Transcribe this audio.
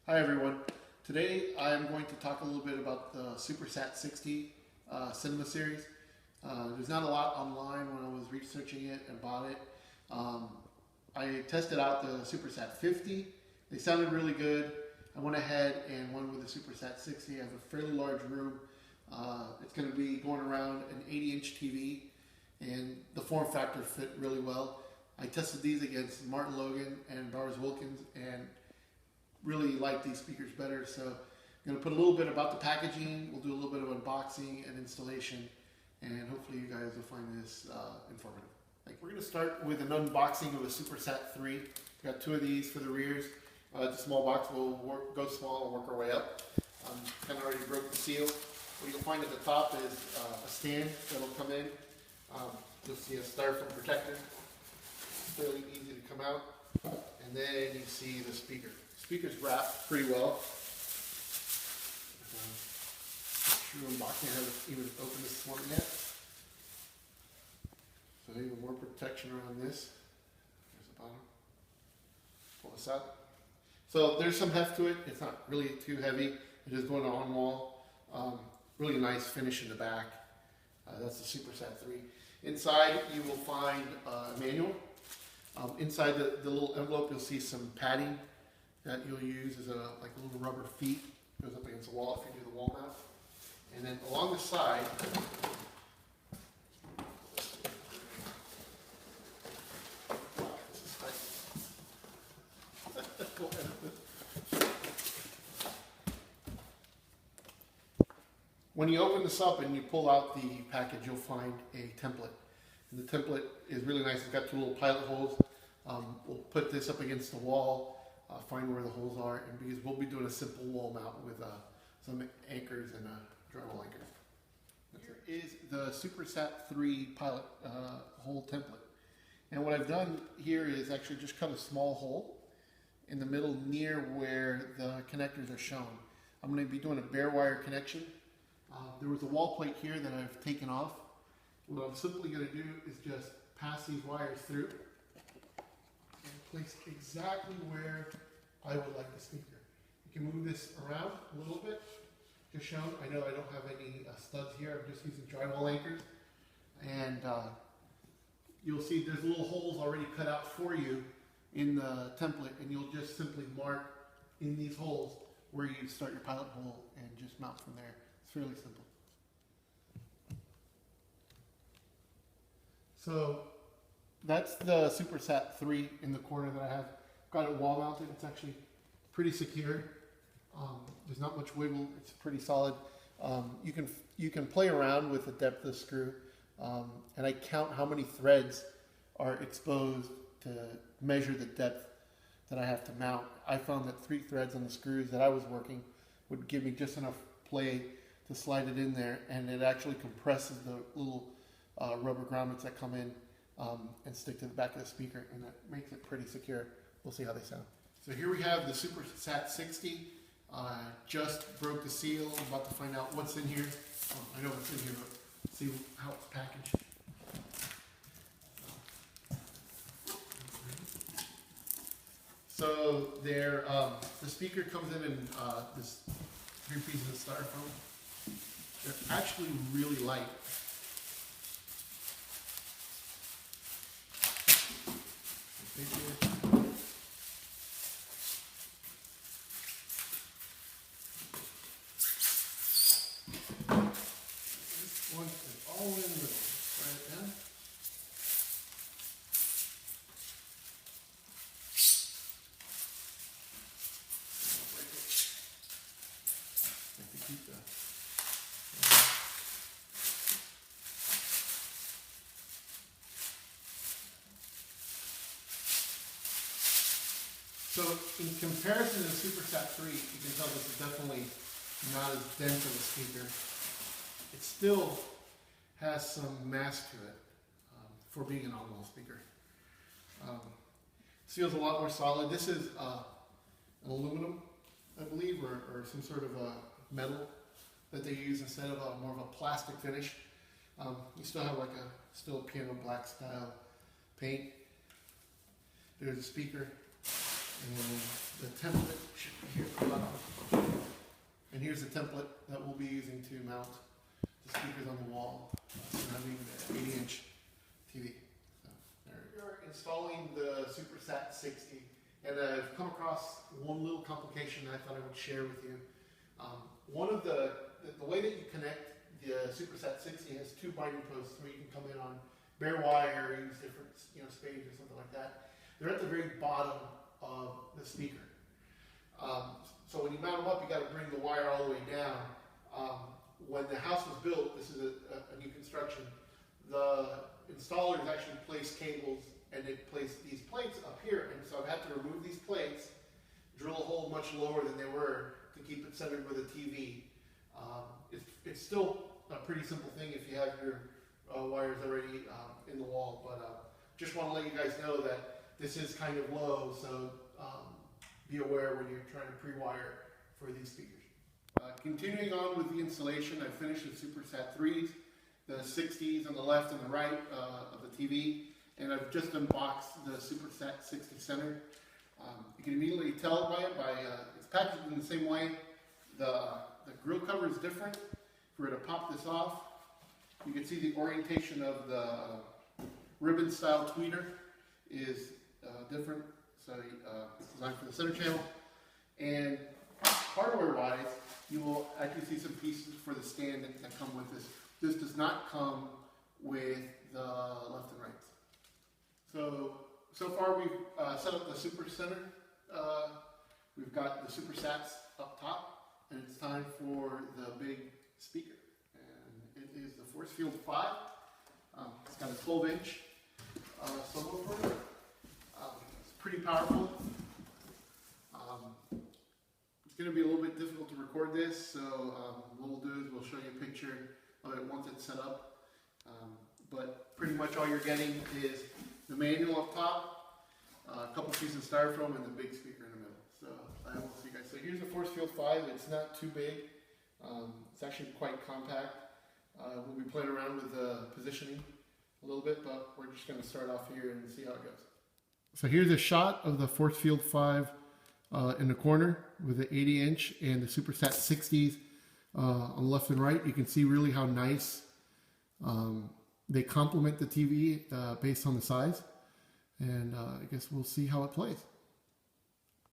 Hi everyone. Today I'm going to talk a little bit about the SuperSat 60 cinema series. There's not a lot online when I was researching it and bought it. I tested out the SuperSat 50. They sounded really good. I went ahead and went with the SuperSat 60. I have a fairly large room. It's going to be going around an 80-inch TV, and the form factor fit really well. I tested these against Martin Logan and Bowers Wilkins and really like these speakers better. So I'm going to put a little bit about the packaging. We'll do a little bit of unboxing and installation, and hopefully you guys will find this informative. We're going to start with an unboxing of a SuperSat 3. We've got two of these for the rears. It's a small box. We'll go small and work our way up. Kind of already broke the seal. What you'll find at the top is a stand that will come in. You'll see a styrofoam protector. Fairly easy to come out. And then you see the speaker. Speaker's wrapped pretty well. True unboxing. I haven't even opened this one yet. So even more protection around this. There's the bottom. Pull this out. So there's some heft to it. It's not really too heavy. It is going on wall. Really nice finish in the back. That's the SuperSat 3. Inside you will find a manual. Inside the little envelope you'll see some padding that you'll use as like a little rubber feet. Goes up against the wall if you do the wall mount. And then along the side, when you open this up and you pull out the package, you'll find a template. And the template is really nice. It's got two little pilot holes. We'll put this up against the wall, find where the holes are, and because we'll be doing a simple wall mount with some anchors and a drywall anchor. Here is the SuperSat 3 pilot hole template. And what I've done here is actually just cut a small hole in the middle near where the connectors are shown. I'm going to be doing a bare wire connection. There was a wall plate here that I've taken off. What I'm simply going to do is just pass these wires through and place exactly where I would like the speaker. You can move this around a little bit, just shown. I know I don't have any studs here. I'm just using drywall anchors. And you'll see there's little holes already cut out for you in the template, and you'll just simply mark in these holes where you start your pilot hole and just mount from there. It's fairly simple. So that's the SuperSat 3 in the corner that I have. Got it wall mounted. It's actually pretty secure. There's not much wiggle. It's pretty solid. You can play around with the depth of the screw, and I count how many threads are exposed to measure the depth that I have to mount. I found that 3 threads on the screws that I was working would give me just enough play to slide it in there, and it actually compresses the little rubber grommets that come in and stick to the back of the speaker, and that makes it pretty secure. We'll see how they sound. So here we have the SuperSat 60. Just broke the seal. I'm about to find out what's in here. I know what's in here, but see how it's packaged. So there, the speaker comes in this 3 pieces of styrofoam. They're actually really light. This one is all in the middle. Try it down. I have to keep that. So in comparison to the SuperSat 3, you can tell this is definitely not as dense of a speaker. It still has some mass to it for being an on-wall speaker. It feels a lot more solid. This is an aluminum, I believe, or some sort of a metal that they use instead of more of a plastic finish. You still have like still piano black style paint. There's a speaker. And the template should be here at the bottom. here's the template that we'll be using to mount the speakers on the wall surrounding the 80-inch TV. So there we are, installing the SuperSat 60, and I've come across one little complication that I thought I would share with you. One of the way that you connect the SuperSat 60 has two binding posts where you can come in on bare wire or use different spades or something like that. They're at the very bottom of the speaker. So when you mount them up, you got to bring the wire all the way down. When the house was built, this is a new construction, the installers actually placed cables and they placed these plates up here. And so I've had to remove these plates, drill a hole much lower than they were to keep it centered with a TV. It's still a pretty simple thing if you have your wires already in the wall, but just want to let you guys know that this is kind of low, so be aware when you're trying to pre-wire for these speakers. Continuing on with the installation, I finished the SuperSat 3s, the 60s on the left and the right of the TV, and I've just unboxed the SuperSat 60 center. You can immediately tell by it, it's packaged in the same way. The grill cover is different. If we were to pop this off, you can see the orientation of the ribbon style tweeter is different. So it's designed for the center channel. And hardware wise, you will actually see some pieces for the stand that come with this. This does not come with the left and right. So far we've set up the Super Center. We've got the SuperSats up top, and it's time for the big speaker. And it is the Forcefield 5. It's got a 12-inch subwoofer. It's pretty powerful. It's going to be a little bit difficult to record this, so what we'll do is we'll show you a picture of it once it's set up. But pretty much all you're getting is the manual up top, a couple pieces of styrofoam, and the big speaker in the middle. So I will see you guys. So here's the Forcefield 5. It's not too big. It's actually quite compact. We'll be playing around with the positioning a little bit, but we're just going to start off here and see how it goes. So here's a shot of the Forcefield 5 in the corner with the 80-inch and the SuperSat 60s on the left and right. You can see really how nice they complement the TV based on the size. And I guess we'll see how it plays.